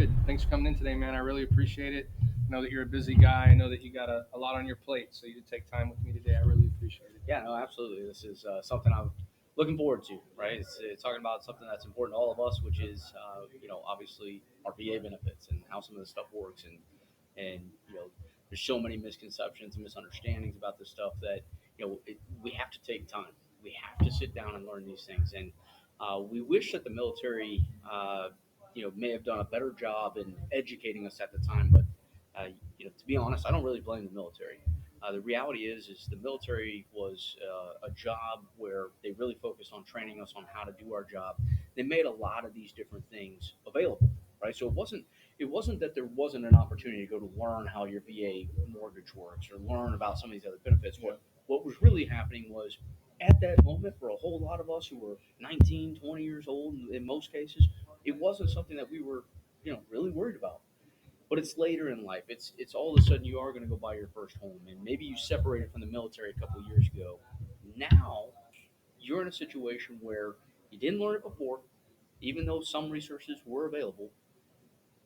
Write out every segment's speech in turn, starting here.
David, thanks for coming in today, man. I really appreciate it. I know that you're a busy guy. I know that you got a lot on your plate, so you take time with me today. I really appreciate it. Yeah, no, absolutely. This is something I'm looking forward to, right? It's talking about something that's important to all of us, which is, obviously our VA benefits and how some of this stuff works. And there's so many misconceptions and misunderstandings about this stuff that, we have to take time. We have to sit down and learn these things. And we wish that the military, may have done a better job in educating us at the time. But, to be honest, I don't really blame the military. The reality is the military was a job where they really focused on training us on how to do our job. They made a lot of these different things available, right? So it wasn't that there wasn't an opportunity to go to learn how your VA mortgage works or learn about some of these other benefits. Yeah, What was really happening was at that moment for a whole lot of us who were 19, 20 years old in most cases, it wasn't something that we were, really worried about. But it's later in life. It's all of a sudden you are going to go buy your first home, and maybe you separated from the military a couple of years ago. Now you're in a situation where you didn't learn it before, even though some resources were available.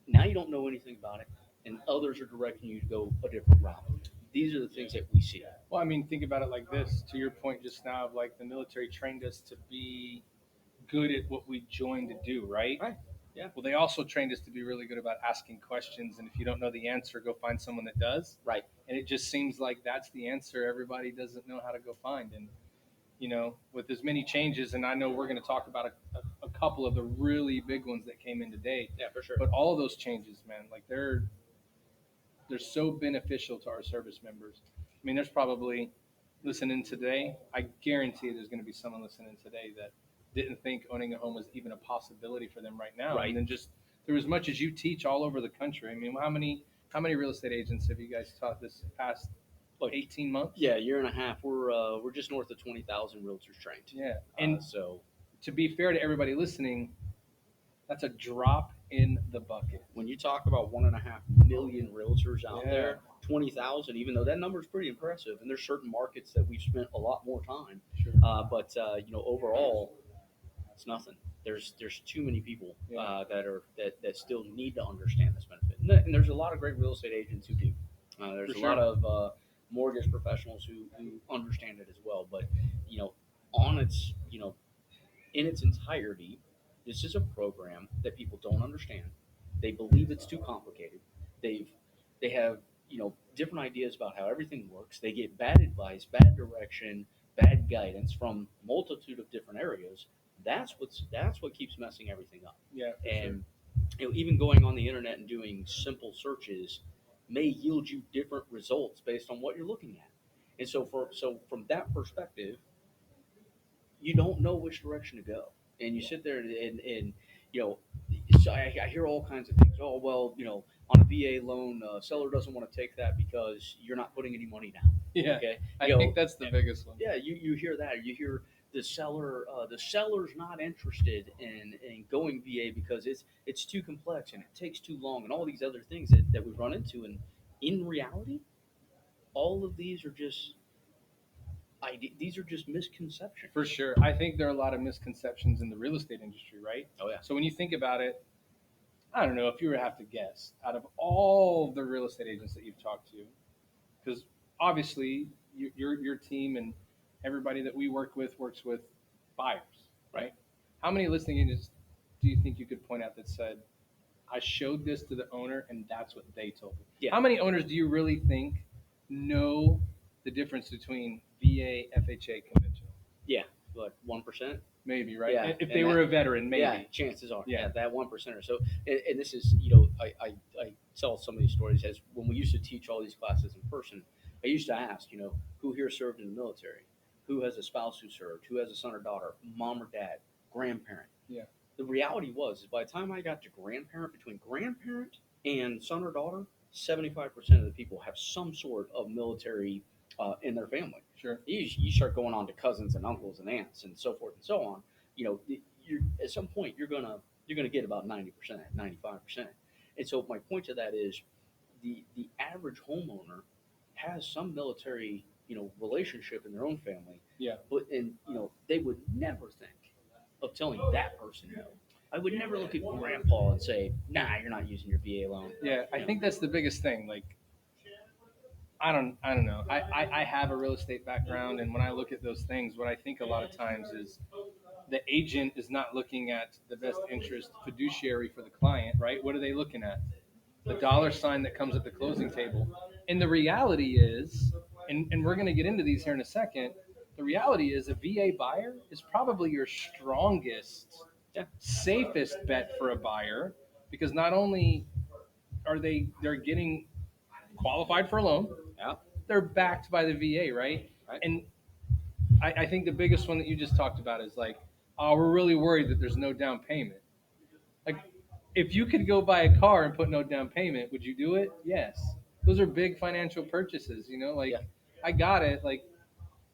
Now you don't know anything about it, and others are directing you to go a different route. These are the things that we see. well, I mean, think about it like this. To your point just now, of like the military trained us to be good at what we joined to do, right? Right. Yeah. Well, they also trained us to be really good about asking questions, and if you don't know the answer, go find someone that does. Right. And it just seems like that's the answer everybody doesn't know how to go find. And with as many changes, and I know we're going to talk about a couple of the really big ones that came in today, Yeah, for sure. but all of those changes, man, like they're so beneficial to our service members. I mean, there's probably listening today. I guarantee there's going to be someone listening today that didn't think owning a home was even a possibility for them right now. Right. And then just through as much as you teach all over the country. I mean, how many real estate agents have you guys taught this past Look, 18 months? yeah, year and a half. We're just north of 20,000 realtors trained. Yeah. And So to be fair to everybody listening, that's a drop in the bucket. when you talk about 1.5 million realtors out Yeah. there, 20,000, even though that number is pretty impressive, and there's certain markets that we've spent a lot more time, Sure. but overall, it's nothing. There's too many people Yeah. that still need to understand this benefit, and there's a lot of great real estate agents who do. There's For a lot sure. of mortgage professionals who understand it as well, but you know, on its in its entirety, this is a program that people don't understand. They believe it's too complicated. They've they have different ideas about how everything works. They get bad advice, bad direction, bad guidance from multitude of different areas. That's what keeps messing everything up. Yeah, for sure. And even going on the internet and doing simple searches may yield you different results based on what you're looking at. And so from that perspective, you don't know which direction to go, and you sit there and you know, so I hear all kinds of things. Oh well, on a VA loan, seller doesn't want to take that because you're not putting any money down. Yeah. Okay, I think that's the biggest one. yeah, you hear that. You hear the seller's not interested in going VA because it's too complex and it takes too long and all these other things that we run into. And in reality, all of these are just misconceptions. For sure. I think there are a lot of misconceptions in the real estate industry, right? Oh yeah. So when you think about it, I don't know if you were to have to guess, out of all the real estate agents that you've talked to, because obviously your team and everybody that we work with works with buyers, right? How many listing agents do you think you could point out that said, I showed this to the owner and that's what they told me? Yeah. How many owners do you really think know the difference between VA, FHA, conventional? Yeah, like 1%. Maybe, right? Yeah, If and they that, were a veteran, maybe. yeah, chances are, Yeah. that 1% or so. And this is, I tell some of these stories as when we used to teach all these classes in person. I used to ask, who here served in the military, who has a spouse who served, who has a son or daughter, mom or dad, grandparent. Yeah. The reality was, is by the time I got to grandparent, between grandparent and son or daughter, 75% of the people have some sort of military in their family. Sure. You start going on to cousins and uncles and aunts and so forth and so on. You're at some point you're gonna get about 90%, 95%. And so my point to that is the average homeowner has some military relationship in their own family. Yeah. But and they would never think of telling that person no. I would never look at grandpa and say, "Nah, you're not using your VA loan." Yeah, I You know, think that's the biggest thing. Like, I don't know. I have a real estate background, and when I look at those things, what I think a lot of times is the agent is not looking at the best interest fiduciary for the client, right? What are they looking at? The dollar sign that comes at the closing table. And the reality is, and we're going to get into these here in a second, the reality is a VA buyer is probably your strongest, yeah, safest bet for a buyer because not only are they're getting qualified for a loan, yeah, they're backed by the VA, right? right. And I think the biggest one that you just talked about is like, oh, we're really worried that there's no down payment. Like, if you could go buy a car and put no down payment, would you do it? Yes. Those are big financial purchases, you know, like Yeah. I got it. Like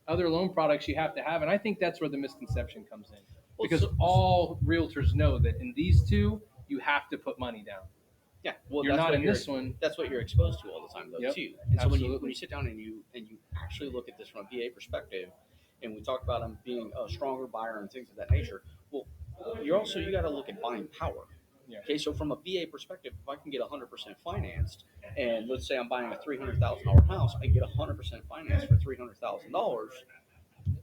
other loan products you have to have. And I think that's where the misconception comes in Well, because all realtors know that in these two, you have to put money down. yeah. Well, You're not in this one. that's what you're exposed to all the time, though, Yep. too. And so when you Absolutely. sit down and you actually look at this from a VA perspective, and we talked about them being a stronger buyer and things of that nature. Well, you got to look at buying power. Yeah. Okay, so from a VA perspective, if I can get 100% financed, and let's say I'm buying a $300,000 house, I can get 100% financed for $300,000.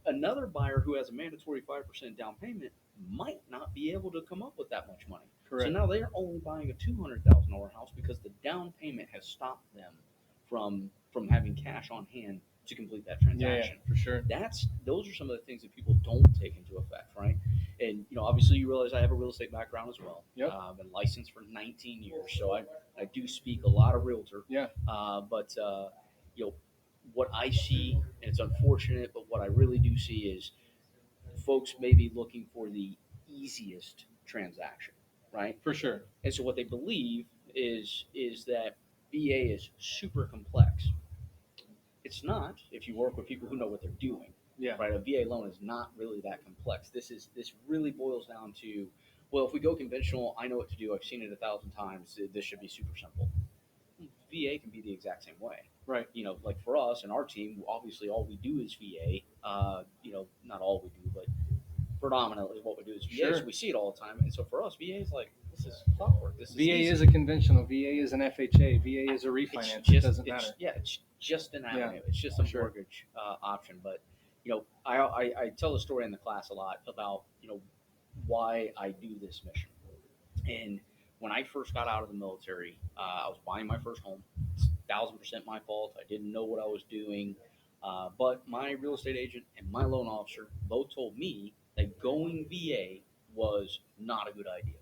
Another buyer who has a mandatory 5% down payment might not be able to come up with that much money. So Correct. now they're only buying a $200,000 house because the down payment has stopped them from having cash on hand to complete that Yeah, transaction. for sure. Those are some of the things that people don't take into effect, right? And obviously you realize I have a real estate background as well. Yep. I've been licensed for 19 years, so I do speak a lot of realtor. Yeah. But you know what I see, and it's unfortunate, but what I really do see is folks may be looking for the easiest transaction, right? For sure. And so what they believe is that VA is super complex. It's not if you work with people who know what they're doing, Yeah. right? A VA loan is not really that complex. This really boils down to, well, if we go conventional, I know what to do. I've seen it 1,000 times. This should be super simple. VA can be the exact same way. Right. Like for us and our team, obviously all we do is VA. Not all we do, but predominantly what we do is VA. Sure. So we see it all the time, and so for us, VA is like this is clockwork. This is VA easy. is a conventional. VA is an FHA. VA is a refinance. It doesn't matter. It's just an Yeah, avenue. It's just for a sure. mortgage option. But I tell the story in the class a lot about why I do this mission. And when I first got out of the military, I was buying my first home. It's 1,000% my fault. I didn't know what I was doing. But my real estate agent and my loan officer both told me that going VA was not a good idea.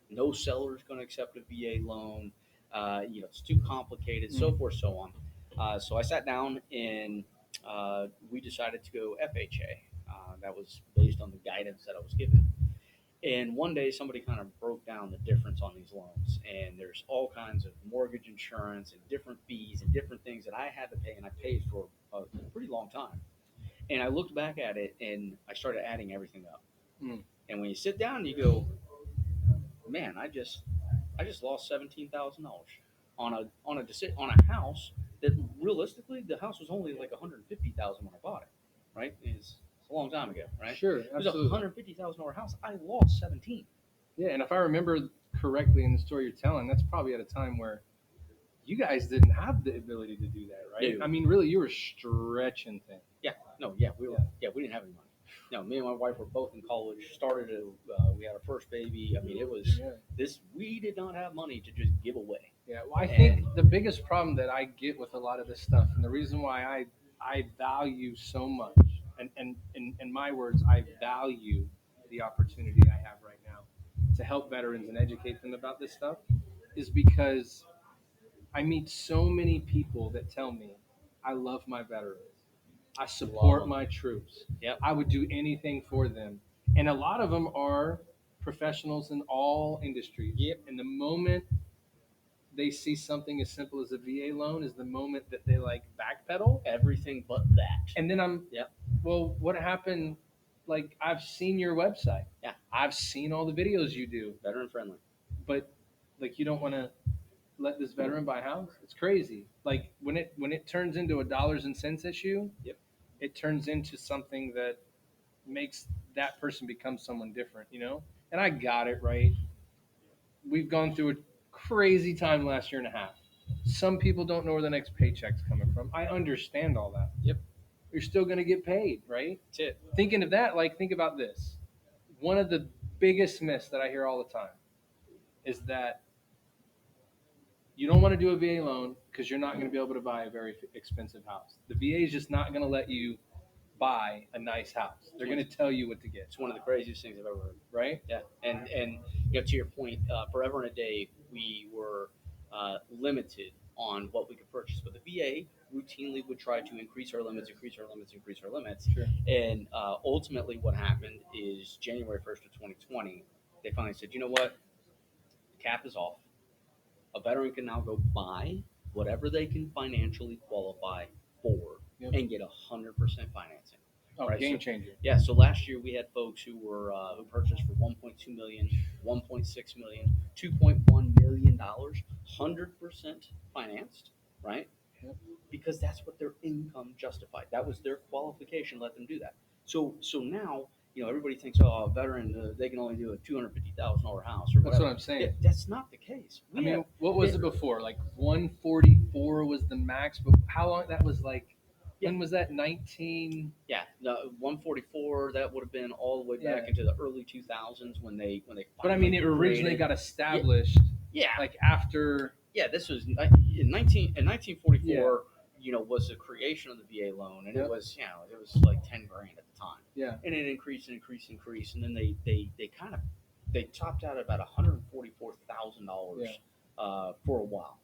No seller is going to accept a VA loan. It's too complicated, so forth, so on. So I sat down and we decided to go FHA. That was based on the guidance that I was given. And one day somebody kind of broke down the difference on these loans. And there's all kinds of mortgage insurance and different fees and different things that I had to pay, and I paid for a pretty long time. And I looked back at it and I started adding everything up. Mm. And when you sit down and you go, man, I just lost $17,000 on a house that realistically the house was only like 150,000 when I bought it, right? It's a long time ago, right? Sure, It was a absolutely. $150,000 house. I lost 17. Yeah, and if I remember correctly in the story you're telling, that's probably at a time where you guys didn't have the ability to do that, right? No. I mean, really, you were stretching things. Yeah, no, yeah, we were, Yeah. yeah, we didn't have any money. No, me and my wife were both in college. We had our first baby. I mean, it was Yeah. this. We did not have money to just give away. Yeah, well, I think the biggest problem that I get with a lot of this stuff, and the reason why I value so much, and in my words, I value the opportunity I have right now to help veterans and educate them about this stuff, is because I meet so many people that tell me, I love my veterans. I support my troops. Yep. I would do anything for them. And a lot of them are professionals in all industries. Yep. And the moment they see something as simple as a VA loan is the moment that they like backpedal. Everything but that. And then I'm, Yep. well, what happened? Like, I've seen your website. Yeah. I've seen all the videos you do, Veteran friendly. but like, you don't want to let this veteran buy a house. It's crazy. Like when it turns into a dollars and cents issue, Yep. it turns into something that makes that person become someone different. You know, And I got it, right? We've gone through a crazy time last year and a half. Some people don't know where the next paycheck's coming from. I understand all that. Yep. You're still going to get paid, right? That's it. Thinking of that, like, think about this. One of the biggest myths that I hear all the time is that you don't want to do a VA loan because you're not going to be able to buy a very expensive house. The VA is just not going to let you buy a nice house. They're going to tell you what to get, It's one of the craziest things I've ever heard. right? Yeah, and to your point, forever and a day we were limited on what we could purchase, but the VA routinely would try to increase our limits, Sure. and ultimately what happened is January 1st of 2020, they finally said, you know what, the cap is off. A veteran can now go buy whatever they can financially qualify for Yep. and get 100% financing. Oh, Right, game so- changer. Yeah, so last year we had folks who were who purchased for 1.2 million, 1.6 million, 2.1 million dollars, 100% financed, right? Yep. Because that's what their income justified. That was their qualification. Let them do that. So now everybody thinks, oh, a veteran they can only do a $250,000 house or whatever. That's what I'm saying. Yeah, that's not the case. I mean, what was it before? Like 144 was the max, but how long? That was like, Yeah. when was that? 19. Yeah, the 144 that would have been all the way back Yeah. into the early 2000s when they. But I mean, it originally created- got established Yeah, like after. yeah. This was in 1944. Was the creation of the VA loan, and Yep. it was like 10 grand at the time, Yeah. and it increased and increased and increased, and then they topped out at about $144,000 for a while.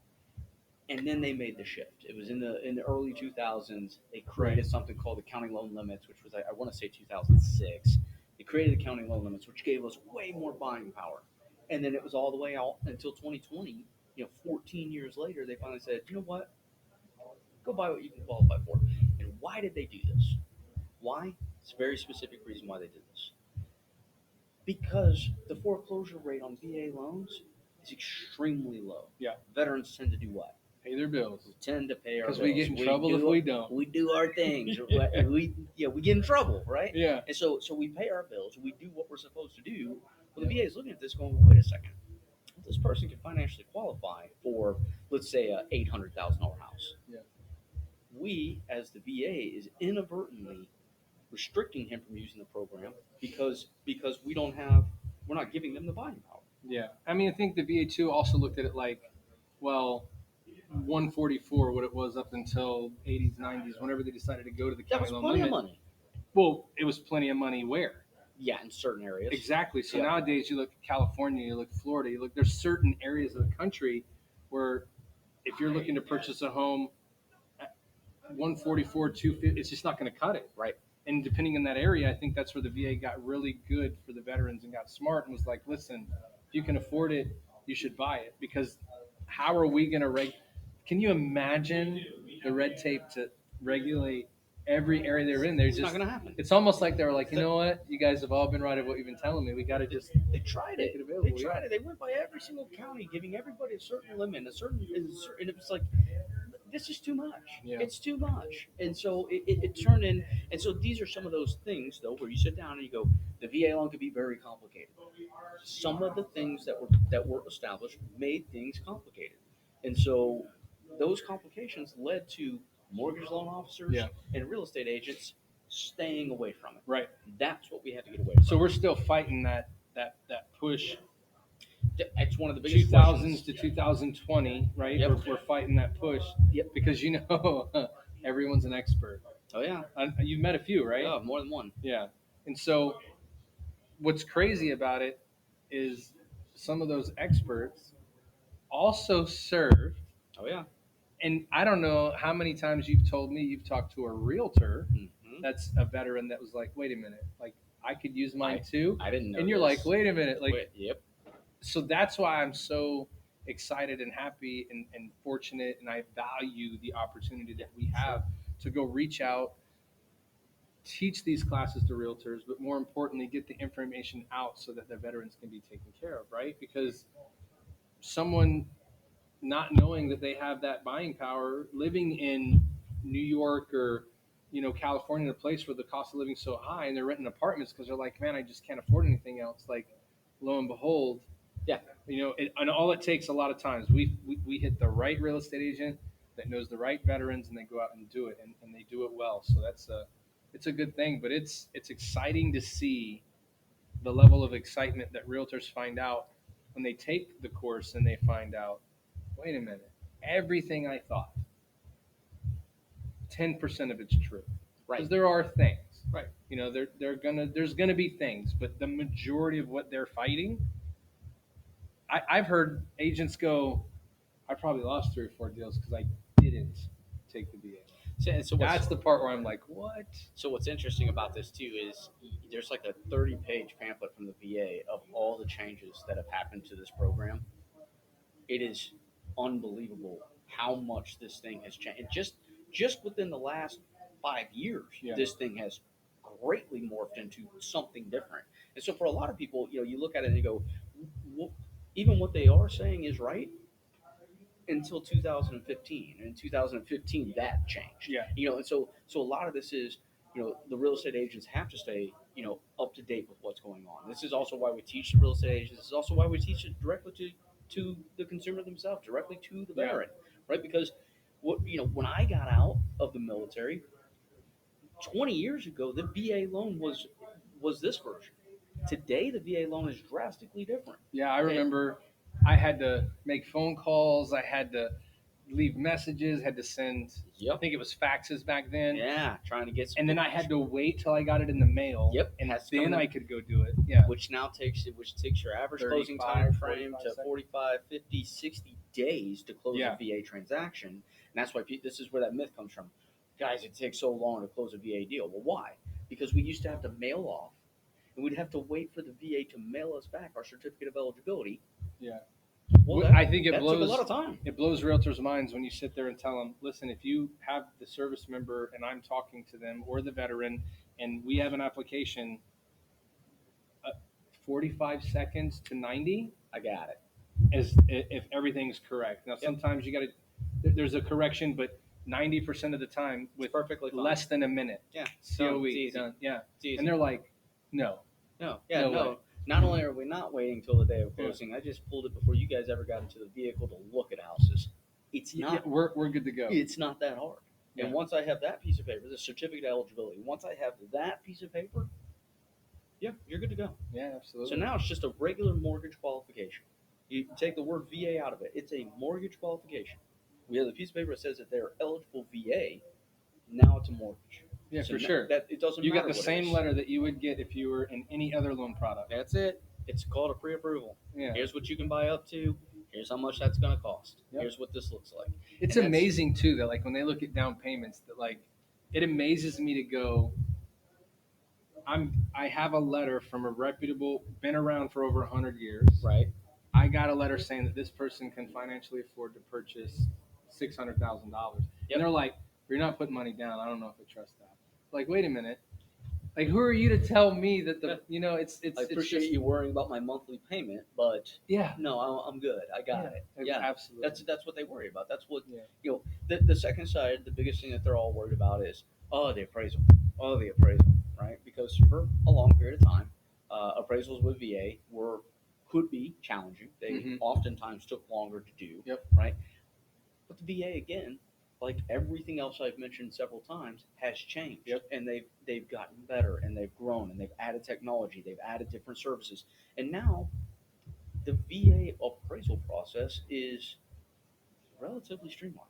And then they made the shift. It was in the early 2000s. They created Right. something called the county loan limits, which was I want to say 2006. They created the county loan limits, which gave us way more buying power. And then it was all the way out until 2020. 14 years later, they finally said, you know what? Go buy what you can qualify for. And why did they do this? Why? It's a very specific reason why they did this. Because the foreclosure rate on VA loans is extremely low. Yeah. Veterans tend to do what? Pay their bills. We tend to pay our bills. Because we get in trouble if we don't. We do our things. we get in trouble, right? Yeah. And so we pay our bills. We do what we're supposed to do. Well, the VA is looking at this, going, "Wait a second. This person can financially qualify for, let's say, a $800,000 house. Yeah. We, as the VA, is inadvertently restricting him from using the program because we're not giving them the buying power." Yeah. I mean, I think the VA too also looked at it like, well, 144, what it was up until 80s, 90s, whenever they decided to go to the That county was loan plenty limit. of money. Well, it was plenty of money where? Yeah, in certain areas. Exactly. So Yeah. nowadays, you look at California, you look at Florida, you look. There's certain areas of the country where, if you're looking to purchase a home, at 144, 250, it's just not going to cut it. Right. And depending on that area, I think that's where the VA got really good for the veterans and got smart and was like, listen, if you can afford it, you should buy it. Because how are we going to Can you imagine the red tape to regulate every area they're in? It's not going to happen. It's almost like they were like, you know what? You guys have all been right of what you've been telling me. We got to just They tried make it. it available. They tried it. They went by every single county, giving everybody a certain limit, and it was like, this is too much. Yeah. It's too much. And so it turned in. And so these are some of those things, though, where you sit down and you go, the VA loan could be very complicated. Some of the things that were established made things complicated, and so those complications led to mortgage loan officers Yeah. and real estate agents staying away from it. Right. That's what we had to get away from. So we're still fighting that push. It's one of the biggest 2000s questions. to 2020, right? Yep. We're fighting that push. Yep. Because everyone's an expert. Oh yeah. You've met a few, right? Yeah, more than one. Yeah. And so what's crazy about it is some of those experts also served. Oh yeah. And I don't know how many times you've told me you've talked to a realtor Mm-hmm. that's a veteran that was like, wait a minute, like I could use mine too. I didn't know. And you're this. like, wait a minute, like. Yep. So that's why I'm so excited and happy and fortunate, and I value the opportunity that we have to go reach out, teach these classes to realtors, but more importantly, get the information out so that the veterans can be taken care of, right? Because someone not knowing that they have that buying power, living in New York or California, in a place where the cost of living is so high, and they're renting apartments because they're like, man, I just can't afford anything else. Like, lo and behold, Yeah. and all it takes a lot of times we hit the right real estate agent that knows the right veterans, and they go out and do it, and they do it well. So it's a good thing, but it's exciting to see the level of excitement that realtors find out when they take the course and they find out, wait a minute, everything I thought, 10% of it's true. Because Right. there are things. Right. There's gonna be things, but the majority of what they're fighting, I've heard agents go, I probably lost 3 or 4 deals because I didn't take the VA. So what's That's the part where I'm like, what? so what's interesting about this too is there's like a 30-page pamphlet from the VA of all the changes that have happened to this program. It is unbelievable how much this thing has changed. Just within the last 5 years, Yeah. this thing has greatly morphed into something different. And so for a lot of people, you look at it and you go, even what they are saying is right until 2015. And in 2015, that changed. Yeah. And so a lot of this is, the real estate agents have to stay, up to date with what's going on. This is also why we teach the real estate agents. This is also why we teach it directly to the consumer themselves, directly to the Yeah. veteran, right? Because when I got out of the military 20 years ago, the VA loan was this version. Today, the VA loan is drastically different. Yeah, I remember I had to make phone calls. I had to leave messages, had to send, I Yep. think it was faxes back then. Yeah, trying to get some. And then I had to wait till I got it in the mail. Yep, And has to come then in. I could go do it. Yeah. Which takes your average closing 35, time frame 45 to seconds. 45, 50, 60 days to close Yeah. a VA transaction. And that's why this is where that myth comes from. Guys, it takes so long to close a VA deal. Well, why? Because we used to have to mail off, and we'd have to wait for the VA to mail us back our certificate of eligibility. Yeah. Well, I think it that blows took a lot of time. It blows realtors' minds when you sit there and tell them, listen, if you have the service member and I'm talking to them or the veteran, and we have an application, 45 seconds to 90, I got it. as if everything's correct. Now, Yep. sometimes you got to, there's a correction, but 90% of the time It's with perfectly fine. less than a minute, Yeah, COE, it's easy. done. Yeah. It's easy. And they're like, no. No, No way. Not only are we not waiting till the day of closing, I just pulled it before you guys ever got into the vehicle to look at houses. It's Yeah, not. we're good to go. It's not that hard. Yeah. And once I have that piece of paper, the certificate of eligibility, once I have that piece of paper, yeah, you're good to go. Yeah, absolutely. So now it's just a regular mortgage qualification. You take the word VA out of it. It's a mortgage qualification. We have the piece of paper that says that they're eligible VA. Now it's a mortgage. Yeah, So for sure. That it doesn't You matter got the what it same is. letter that you would get if you were in any other loan product. That's it. It's called a pre-approval. Yeah. Here's what you can buy up to. Here's how much that's going to cost. Yep. Here's what this looks like. It's And amazing too that like when they look at down payments that like it amazes me to go, I have a letter from a reputable, been around for over 100 years. Right. I got a letter saying that this person can financially afford to purchase $600,000. Yep. And they're like, you're not putting money down. I don't know if I trust that. Like, wait a minute. Like, who are you to tell me that it's I appreciate just, you worrying about my monthly payment, but yeah, no, I'm good. I got it. Yeah, absolutely. that's what they worry about. That's what Yeah. The second side, the biggest thing that they're all worried about is the appraisal, right? Because for a long period of time, appraisals with VA could be challenging. They oftentimes took longer to do. Yep. Right. But the VA again, like everything else I've mentioned several times, has changed. Yep. And they've gotten better and they've grown and they've added technology, they've added different services. And now the VA appraisal process is relatively streamlined,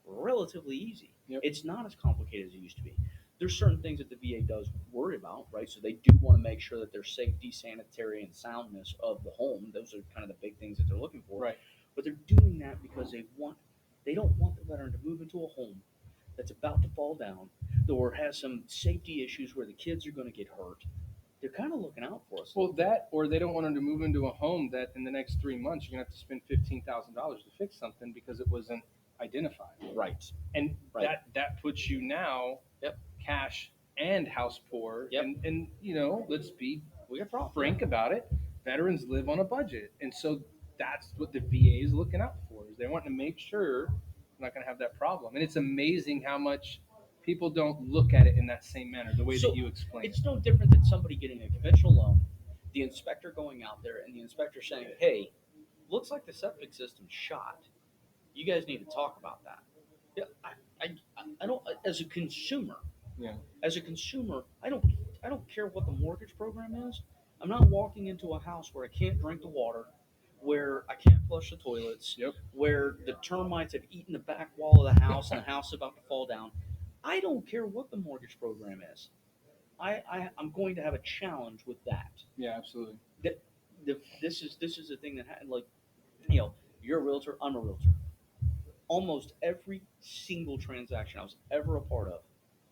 relatively easy. Yep. It's not as complicated as it used to be. There's certain things that the VA does worry about, right? So they do want to make sure that there's safety, sanitary, and soundness of the home. Those are kind of the big things that they're looking for. Right. But they're doing that because they don't want the veteran to move into a home that's about to fall down or has some safety issues where the kids are going to get hurt. They're kind of looking out for us. Well, that or they don't want them to move into a home that in the next 3 months you're gonna have to spend $15,000 to fix something because it wasn't identified. Right. And Right. that puts you now Yep. cash and house poor. Yep. And let's be We got problems. frank about it. Veterans live on a budget, and so that's what the VA is looking out for. Is they want to make sure they're not going to have that problem. And it's amazing how much people don't look at it in that same manner, the way So that you explained. It's no different than somebody getting a conventional loan. the inspector going out there and the inspector saying, "Hey, looks like the septic system's shot. You guys need to talk about that." Yeah, I don't. As a consumer, Yeah. I don't care what the mortgage program is. I'm not walking into a house where I can't drink the water, where I can't flush the toilets, Yep. where the termites have eaten the back wall of the house and the house is about to fall down. I don't care what the mortgage program is. I'm going to have a challenge with that. Yeah, absolutely. That this is a thing that like you're a realtor, I'm a realtor. Almost every single transaction I was ever a part of,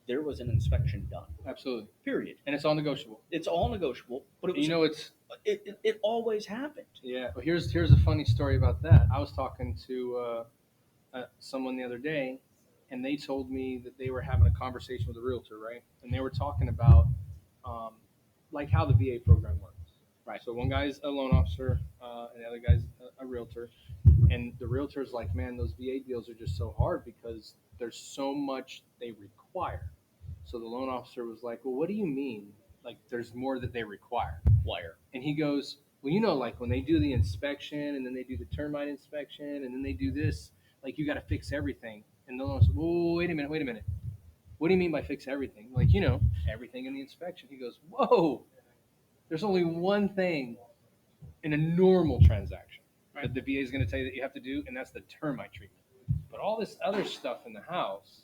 there was an inspection done. Absolutely. Period. And it's all negotiable. It's all negotiable, but it was It's it always happened. yeah. Well, here's a funny story about that. I was talking to someone the other day, and they told me that they were having a conversation with a realtor, right? And they were talking about um, like how the VA program works. Right. So one guy's a loan officer, and the other guy's a realtor, and the realtor's like, man, those VA deals are just so hard because there's so much they require. So the loan officer was like, well, what do you mean? Like, there's more that they require. Wire. And he goes, well, like when they do the inspection and then they do the termite inspection and then they do this, like you got to fix everything. And the loan officer, whoa, wait a minute. What do you mean by fix everything? Like, everything in the inspection. He goes, whoa, there's only one thing in a normal transaction that the VA is going to tell you that you have to do, and that's the termite treatment. But all this other stuff in the house,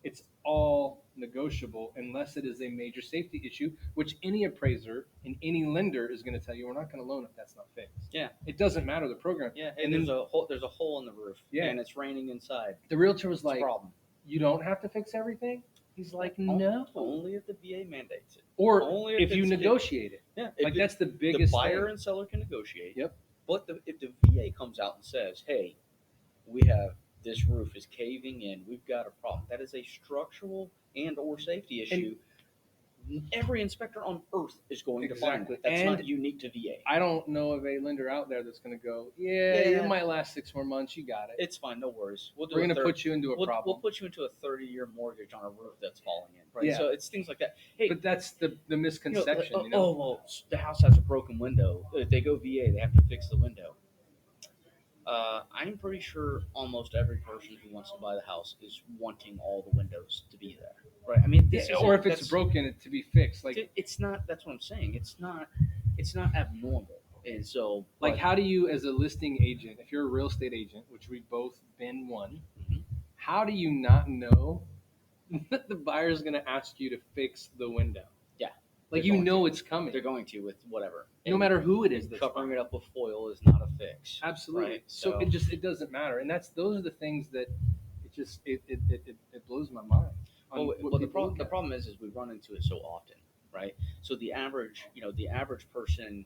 it's all negotiable unless it is a major safety issue, which any appraiser and any lender is going to tell you we're not going to loan if that's not fixed. Yeah. It doesn't matter the program. Yeah. Hey, and there's a hole in the roof. Yeah. And it's raining inside. The realtor was It's like, a problem. you don't have to fix everything? He's like, no. Only if the VA mandates it. Or only if you negotiate it. Yeah. Like that's the biggest The buyer thing. and seller can negotiate. Yep. But if the VA comes out and says, hey, we have this roof is caving in, we've got a problem. That is a structural and or safety issue. Every inspector on earth is going to find that. That's not unique to VA. I don't know of a lender out there that's going to go, it might last 6 more months. You got it. It's fine. No worries. We're going to put you into a problem. We'll put you into a 30-year mortgage on a roof that's falling in. Right. Yeah. So it's things like that. Hey, but that's the misconception. Oh, well, the house has a broken window. If they go VA, they have to fix the window. I'm pretty sure almost every person who wants to buy the house is wanting all the windows to be there, right? I mean, or if it's broken, it to be fixed. Like it's not. That's what I'm saying. It's not abnormal. And so, like, how do you, as a listing agent, if you're a real estate agent, which we've both been one, how do you not know that the buyer is going to ask you to fix the window? Yeah. Like, it's coming. They're going to with whatever. No matter who it is. Covering it up with foil is not a fix. Absolutely. Right? So it doesn't matter. And those are the things that it blows my mind. Well, the problem is we run into it so often, right? So the average person,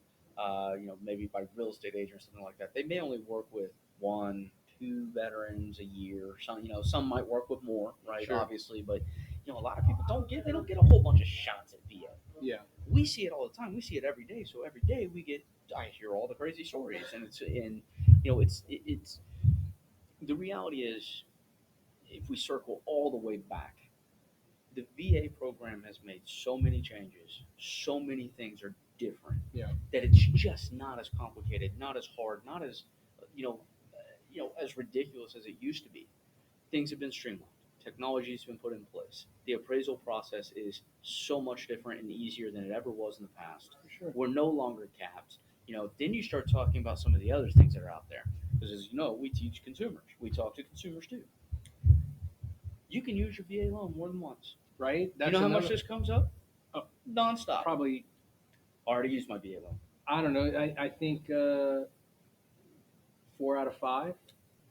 maybe by real estate agent or something like that, they may only work with 1, 2 veterans a year. Some might work with more, right? Sure. Obviously, but a lot of people don't get a whole bunch of shots at VA. Yeah. We see it all the time. We see it every day. So every day I hear all the crazy stories, and it's the reality is, if we circle all the way back, the VA program has made so many changes, so many things are different. Yeah. That it's just not as complicated, not as hard, not as as ridiculous as it used to be. Things have been streamlined. Technology has been put in place. The appraisal process is so much different and easier than it ever was in the past. For sure. We're no longer capped. Then you start talking about some of the other things that are out there. Because as you know, we teach consumers. We talk to consumers too. You can use your VA loan more than once. Right? That's how much this comes up? Oh, nonstop. Probably. I already used my VA loan. I don't know. I think 4 out of 5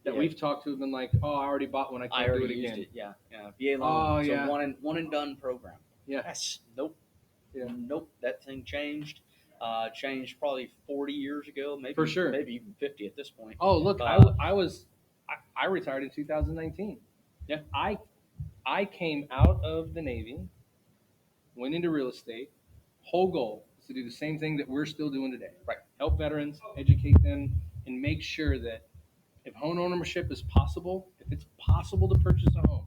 that we've talked to have been like, oh, I already bought one. I can't do it again. Used it. Yeah. VA loan. Oh, it's yeah. a one and done program. Yeah. Yes. Nope. Yeah. Nope. That thing changed. Changed probably 40 years ago, maybe for sure, maybe even 50 at this point. Oh, look, I retired in 2019. Yeah, I came out of the Navy, went into real estate. Whole goal is to do the same thing that we're still doing today. Right. Help veterans, educate them, and make sure that if home ownership is possible, if it's possible to purchase a home,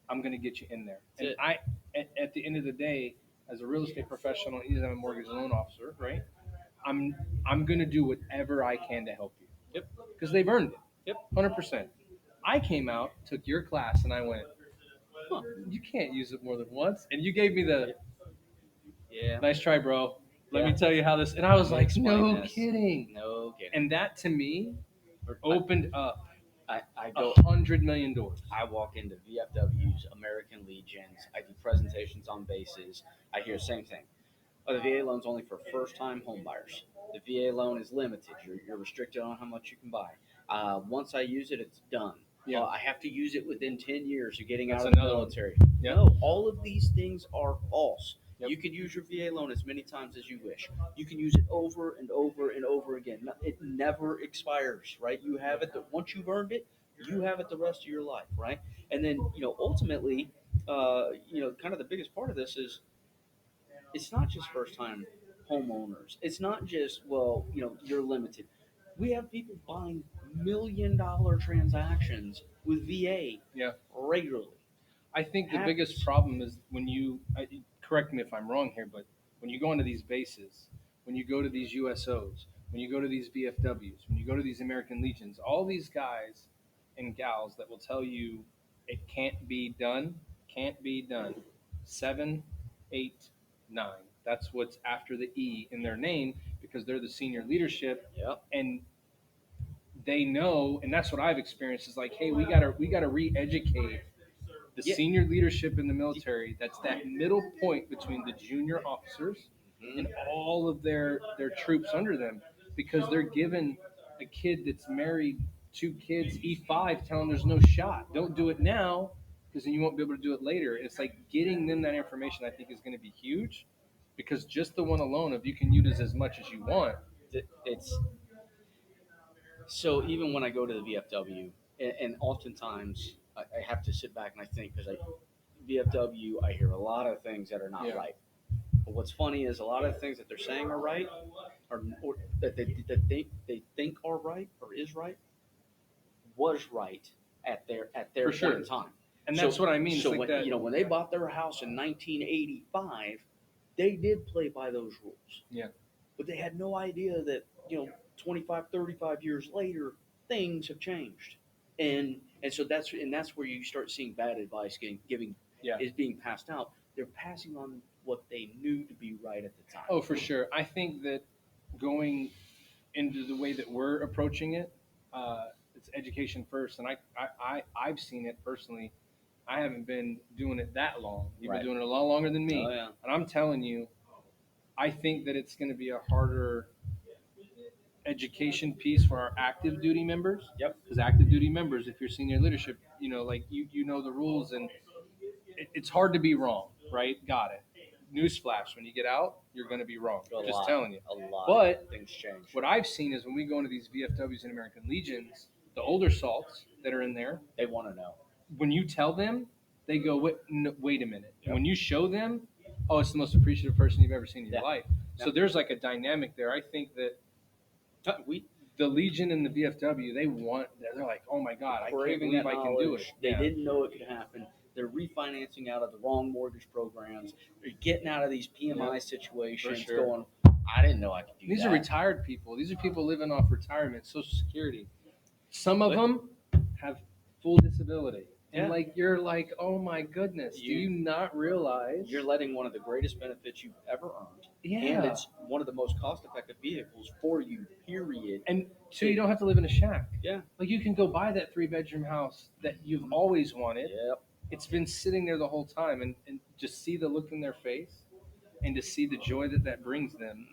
I'm going to get you in there. That's and at the end of the day, as a real estate professional, and I'm a mortgage loan officer, right? I'm I'm gonna do whatever I can to help you. Yep. Because they've earned it. Yep. 100%. I came out, took your class, and I went, Huh. you can't use it more than once. And you gave me the Yeah. nice try, bro. Let me Yeah. tell you how this. And I was Let me like, explain no this. kidding. No kidding. And that to me I, opened up I a go. 100 million doors. I walk into VFWs, American Legions. I do presentations on bases. I hear the same thing. Oh, the VA loan's only for first-time home buyers. The VA loan is limited. You're restricted on how much you can buy. Once I use it, it's done. Yeah. I have to use it within 10 years of getting That's out of the another one. military. Yep. No, all of these things are false. Yep. You can use your VA loan as many times as you wish. You can use it over and over and over again. It never expires, right? You have it. Once you've earned it, you have it the rest of your life, right? And then, ultimately, kind of the biggest part of this is it's not just first time homeowners. It's not just, well, you're limited. We have people buying $1 million transactions with VA Yeah. regularly. I think the Happens. biggest problem is when correct me if I'm wrong here, but when you go into these bases, when you go to these USOs, when you go to these VFWs, when you go to these American Legions, all these guys and gals that will tell you it can't be done. 7, 8, 9. That's what's after the E in their name because they're the senior leadership Yep. and they know, and that's what I've experienced is like, hey, we gotta re-educate the Yeah. senior leadership in the military. That's that middle point between the junior officers and Mhm. all of their troops under them because they're given a kid that's married, 2 kids, E5, telling there's no shot. Don't do it now because then you won't be able to do it later. It's like getting them that information I think is going to be huge because just the one alone, if you can use as much as you want. It's so even when I go to the VFW, and oftentimes I have to sit back and I think because VFW, I hear a lot of things that are not Yeah. right. But what's funny is a lot of the things that they're saying are right, or that they think are right or is right, was right at their For point sure. in time. And that's what I mean. It's So like when that. when they bought their house in 1985, they did play by those rules. Yeah. But they had no idea that 25, 35 years later, things have changed, and so that's where you start seeing bad advice getting giving Yeah. is being passed out. They're passing on what they knew to be right at the time. Oh, for sure. I think that going into the way that we're approaching it, it's education first. And I've seen it personally. I haven't been doing it that long. You've Right. been doing it a lot longer than me. Oh yeah. And I'm telling you, I think that it's going to be a harder education piece for our active duty members. Yep. Because active duty members, if you're senior leadership, like you know the rules and it's hard to be wrong, right? Got it. Newsflash: when you get out, you're going to be wrong. A Just lot. telling you. A lot. But Things change. what I've seen is when we go into these VFWs and American Legions, the older salts that are in there, They want to know. when you tell them, they go, wait, no, wait a minute. Yep. When you show them, oh, it's the most appreciative person you've ever seen in your Yeah. life. So Yeah. there's like a dynamic there. I think that the Legion and the VFW, they're like, oh my God, I can't Craving believe that I can do it. knowledge. They didn't know it could happen. They're refinancing out of the wrong mortgage programs. They're getting out of these PMI situations. For sure. Going, I didn't know I could do These that. are retired people. These are people living off retirement, Social Security. Some of them have full disability. And Yeah. you're like, oh my goodness, do you not realize? You're letting one of the greatest benefits you've ever earned. Yeah. And it's one of the most cost-effective vehicles for you, period. And so you don't have to live in a shack. Yeah. Like you can go buy that 3-bedroom house that you've always wanted. Yep. It's been sitting there the whole time, and just see the look in their face, and to see the joy that brings them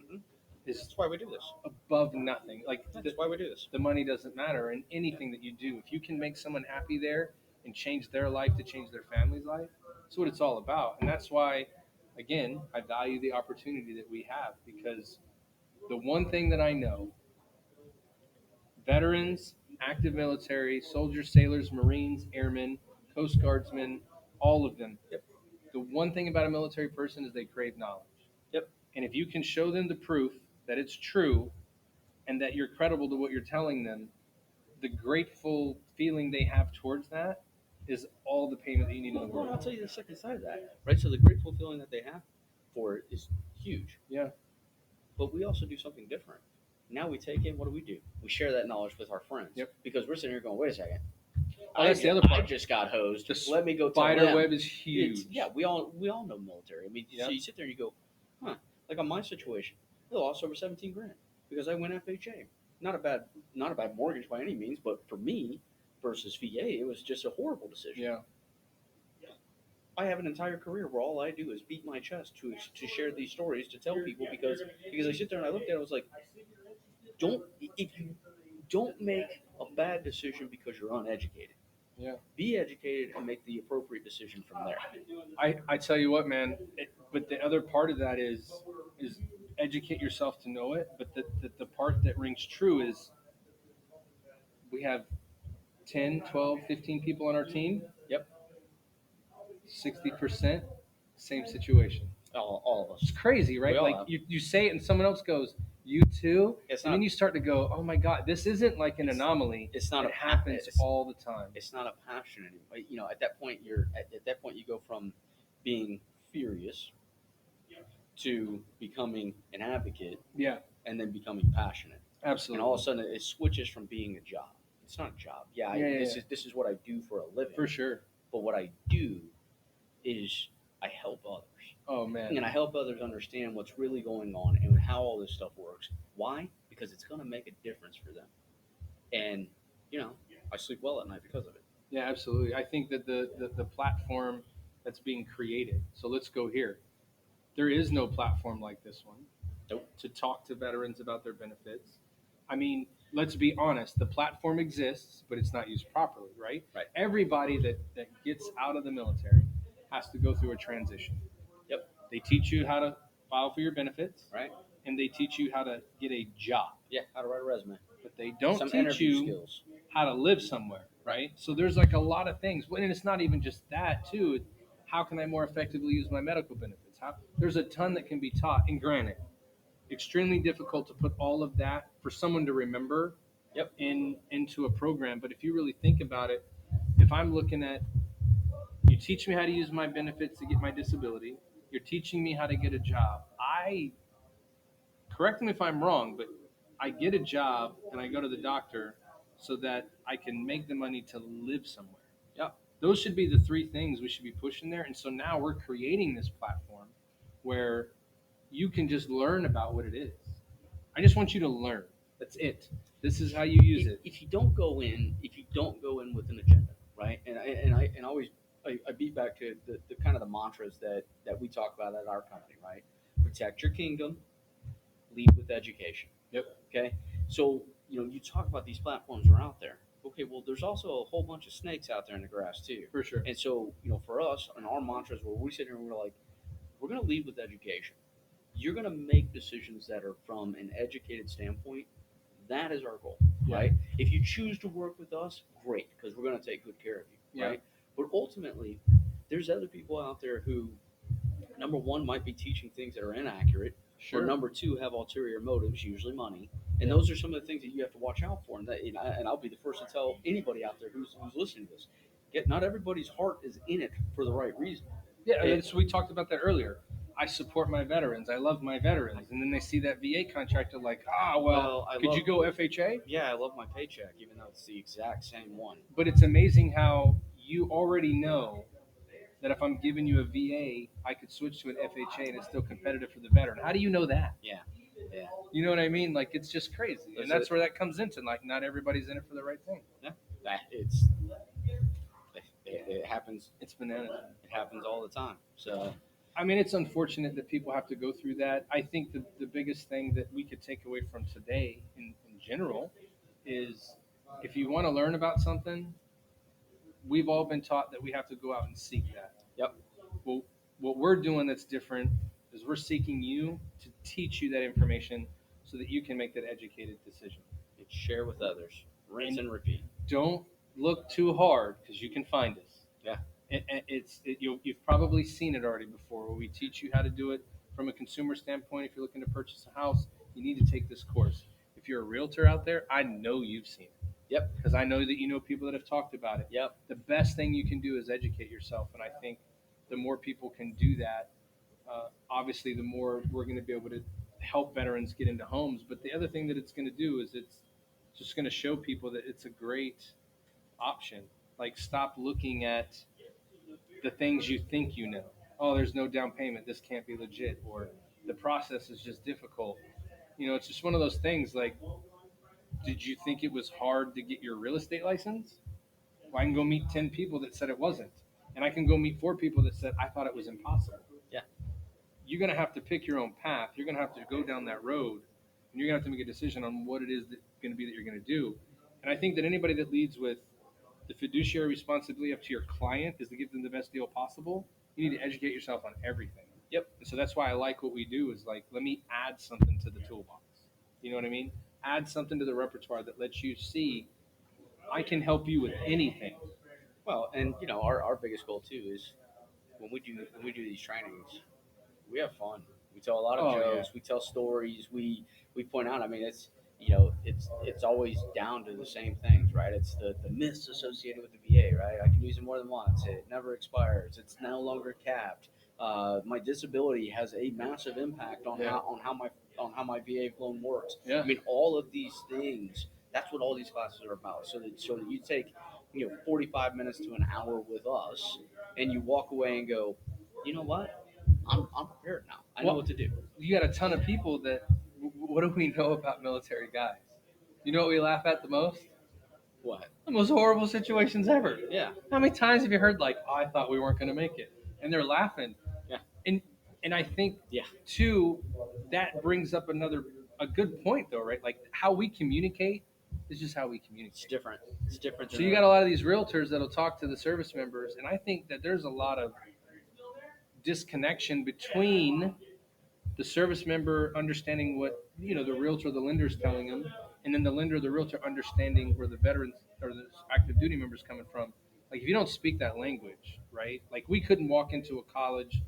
is That's why we do this. above nothing. Like That's why we do this. the money doesn't matter in anything that you do. If you can make someone happy there and change their life to change their family's life, that's what it's all about. And that's why, again, I value the opportunity that we have because the one thing that I know, veterans, active military, soldiers, sailors, Marines, airmen, Coast Guardsmen, all of them. Yep. The one thing about a military person is they crave knowledge. Yep. And if you can show them the proof that it's true and that you're credible to what you're telling them, the grateful feeling they have towards that is all the payment that you need in the Well, world. I'll tell you the second side of that, right? So the grateful feeling that they have for it is huge. Yeah. But we also do something different. Now we take it. What do? We share that knowledge with our friends. Yep. Because we're sitting here going, wait a second. Oh, that's the other part. I just got hosed. The Let me go tell spider them. web is huge. Yeah, we all know military. I mean, Yep. so you sit there and you go, huh? Like on my situation, I lost over 17 grand because I went FHA. Not a bad mortgage by any means, but for me versus VA, it was just a horrible decision. Yeah. I have an entire career where all I do is beat my chest to share these stories to tell people because I sit there and I looked at it, I was like, don't if you don't make a bad decision because you're uneducated. Yeah. Be educated and make the appropriate decision from there. I tell you what, man. But the other part of that is educate yourself to know it. But the part that rings true is we have 10, 12, 15 people on our team. Yep. 60% same situation. All of us. It's crazy, right? Like you say it and someone else goes, you too, and then you start to go, oh my god, this isn't like an anomaly. It's not. It happens all the time. It's not a passion anymore. You know, at that point you go from being furious to becoming an advocate. Yeah. And then becoming passionate. Absolutely. And all of a sudden it switches from being a job. It's not a job. This is what I do for a living. For sure. But what I do is I help others. Oh man. And I help others understand what's really going on and how all this stuff works. Why? Because it's going to make a difference for them. And, I sleep well at night because of it. Yeah, absolutely. I think that the platform that's being created. So let's go here. There is no platform like this one. Nope. To talk to veterans about their benefits. I mean, let's be honest. The platform exists, but it's not used properly, right? Right. Everybody that gets out of the military has to go through a transition. Yep. They teach you how to file for your benefits. Right. And they teach you how to get a job. Yeah, how to write a resume. But they don't Some teach you skills. how to live somewhere, right? So there's like a lot of things. And it's not even just that, too. How can I more effectively use my medical benefits? There's a ton that can be taught. And granted, extremely difficult to put all of that for someone to remember into a program. But if you really think about it, if I'm looking at, you teach me how to use my benefits to get my disability, you're teaching me how to get a job. Correct me if I'm wrong, but I get a job and I go to the doctor so that I can make the money to live somewhere. Yeah. Those should be the three things we should be pushing there. And so now we're creating this platform where you can just learn about what it is. I just want you to learn. That's it. This is how you use it. If you don't go in with an agenda, right? And I always beat back to the kind of the mantras that we talk about at our company, right? Protect your kingdom, lead with education. Yep. Okay. So you talk about these platforms are out there. Okay. Well, there's also a whole bunch of snakes out there in the grass too. For sure. And so for us and our mantras, where we sit here and we're like, we're going to lead with education. You're going to make decisions that are from an educated standpoint. That is our goal, right? If you choose to work with us, great, because we're going to take good care of you, right? But ultimately, there's other people out there who, number one, might be teaching things that are inaccurate, or number two, have ulterior motives, usually money. And those are some of the things that you have to watch out for. And I'll be the first to tell anybody out there who's listening to this, not everybody's heart is in it for the right reason. Yeah, so we talked about that earlier. I support my veterans. I love my veterans. And then they see that VA contract, they're like, could you go FHA? Yeah, I love my paycheck, even though it's the exact same one. But it's amazing how you already know that if I'm giving you a VA, I could switch to an FHA and it's still competitive for the veteran. How do you know that? Yeah. You know what I mean? Like, it's just crazy. And that's where that comes into, like, not everybody's in it for the right thing. Yeah. It happens. It's bananas. It happens all the time. So, I mean, it's unfortunate that people have to go through that. I think the biggest thing that we could take away from today in general is if you want to learn about something, we've all been taught that we have to go out and seek that. Yep. Well, what we're doing that's different is we're seeking you to teach you that information so that you can make that educated decision. And share with others. Rinse and repeat. Don't look too hard because you can find us. Yeah. You've probably seen it already before where we teach you how to do it from a consumer standpoint. If you're looking to purchase a house, you need to take this course. If you're a realtor out there, I know you've seen it. Yep. Because I know that you know people that have talked about it. Yep. The best thing you can do is educate yourself. And I think the more people can do that, obviously the more we're going to be able to help veterans get into homes. But the other thing that it's going to do is it's just going to show people that it's a great option. Like, stop looking at the things you think you know. Oh, there's no down payment. This can't be legit. Or the process is just difficult. It's just one of those things. Like, did you think it was hard to get your real estate license? Well, I can go meet 10 people that said it wasn't. And I can go meet 4 people that said, I thought it was impossible. Yeah. You're going to have to pick your own path. You're going to have to go down that road. And you're going to have to make a decision on what it is that's going to be that you're going to do. And I think that anybody that leads with the fiduciary responsibility up to your client is to give them the best deal possible. You need to educate yourself on everything. Yep. And so that's why I like what we do is like, let me add something to the toolbox. You know what I mean? Add something to the repertoire that lets you see I can help you with anything. Well, and our biggest goal too is when we do these trainings, we have fun. We tell a lot of jokes. Yeah. We tell stories. We point out. I mean, it's always down to the same things, right? It's the myths associated with the VA, right? I can use it more than once. It never expires. It's no longer capped. My disability has a massive impact on how my VA loan works. Yeah. I mean, all of these things. That's what all these classes are about. So that you take 45 minutes to an hour with us, and you walk away and go, you know what? I'm prepared now. I know what to do. You got a ton of people that. What do we know about military guys? You know what we laugh at the most? What? The most horrible situations ever. Yeah. How many times have you heard like, "Oh, I thought we weren't going to make it," and they're laughing? Yeah. And I think Yeah. too, that brings up a good point though, right? Like how we communicate is just how we communicate. It's different. It's different. So you got a lot of these realtors that'll talk to the service members, and I think that there's a lot of disconnection between the service member understanding what the realtor, the lender is telling them, and then the lender, the realtor understanding where the veterans or the active duty members coming from. Like if you don't speak that language, right? Like we couldn't walk into a college,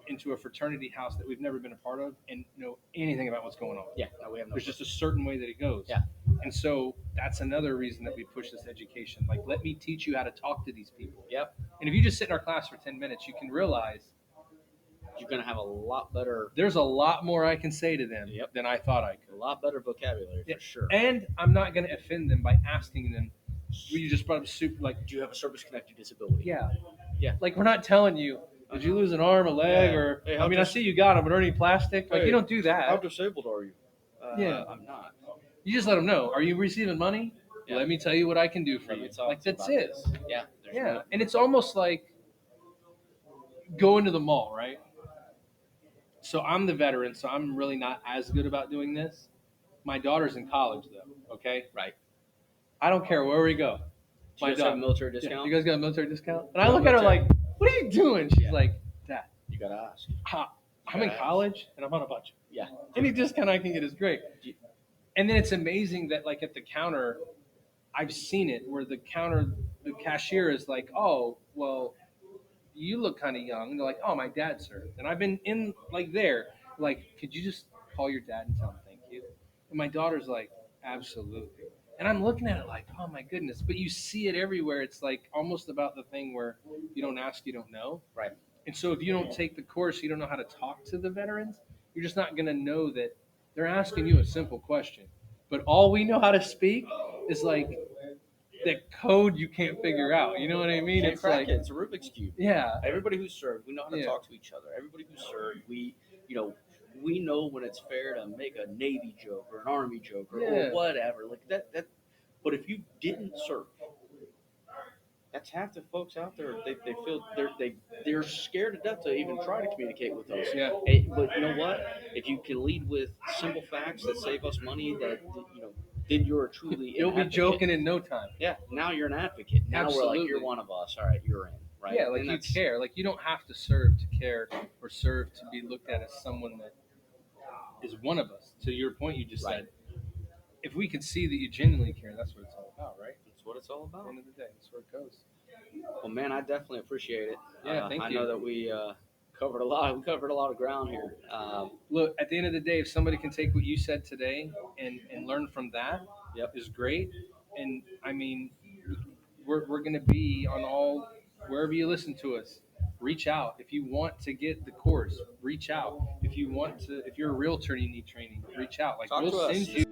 into a fraternity house that we've never been a part of, and know anything about what's going on. Yeah. No, we have no. There's just a certain way that it goes. Yeah. And so that's another reason that we push this education. Like, let me teach you how to talk to these people. Yep. And if you just sit in our class for 10 minutes, you can realize you're going to have a lot better. There's a lot more I can say to them than I thought I could. A lot better vocabulary for sure. And I'm not going to offend them by asking them. You just brought up soup. Like, do you have a service-connected disability? Yeah. Yeah. Like we're not telling you. Did you lose an arm, a leg, or? Hey, I see you got them, but are any plastic? Like you don't do that. How disabled are you? Yeah. I'm not. You just let them know. Are you receiving money? Yeah. Let me tell you what I can do for you. Like that's it. This. Yeah. Yeah. And it's almost like going to the mall, right? So I'm the veteran, so I'm really not as good about doing this. My daughter's in college, though. Okay. Right. I don't care where we go. Do you guys have a military discount? You guys got a military discount? And I look at her like, "What are you doing?" She's like, "Dad, you gotta ask. I'm in college and I'm on a budget. Yeah. Any discount I can get is great." And then it's amazing that like at the counter, I've seen it where the cashier is like, "Oh, well, you look kind of young." And they're like, "Oh, my dad served." And I've been in like there, like, "Could you just call your dad and tell him thank you?" And my daughter's like, "Absolutely." And I'm looking at it like, "Oh my goodness!" But you see it everywhere. It's like almost about the thing where you don't ask, you don't know. Right. And so if you don't take the course, you don't know how to talk to the veterans. You're just not going to know that they're asking you a simple question. But all we know how to speak is like that code you can't figure out. You know what I mean? It's like it's a Rubik's cube. Yeah. Everybody who served, we know how to talk to each other. Everybody who served, we know when it's fair to make a Navy joke or an Army joke or whatever. Like that. But if you didn't serve, that's half the folks out there. They feel they're scared to death to even try to communicate with us. Yeah. But you know what? If you can lead with simple facts that save us money, then you're truly. You'll be joking in no time. Yeah. Now you're an advocate. Now we're like, you're one of us. All right, you're in. Right. Yeah, like you care. Like you don't have to serve to care or serve to be looked at as someone that is one of us. To your point, you just said, if we could see that you genuinely care, that's what it's all about, right? That's what it's all about. At the end of the day, that's where it goes. Well, man, I definitely appreciate it. Yeah, thank you. I know that we covered a lot. We covered a lot of ground here. Look, at the end of the day, if somebody can take what you said today and learn from that, is great. And I mean, we're going to be on wherever you listen to us. reach out. If you want to get the course, reach out. If you want to, if you're a realtor and you need training, reach out. Like Talk we'll to us. send you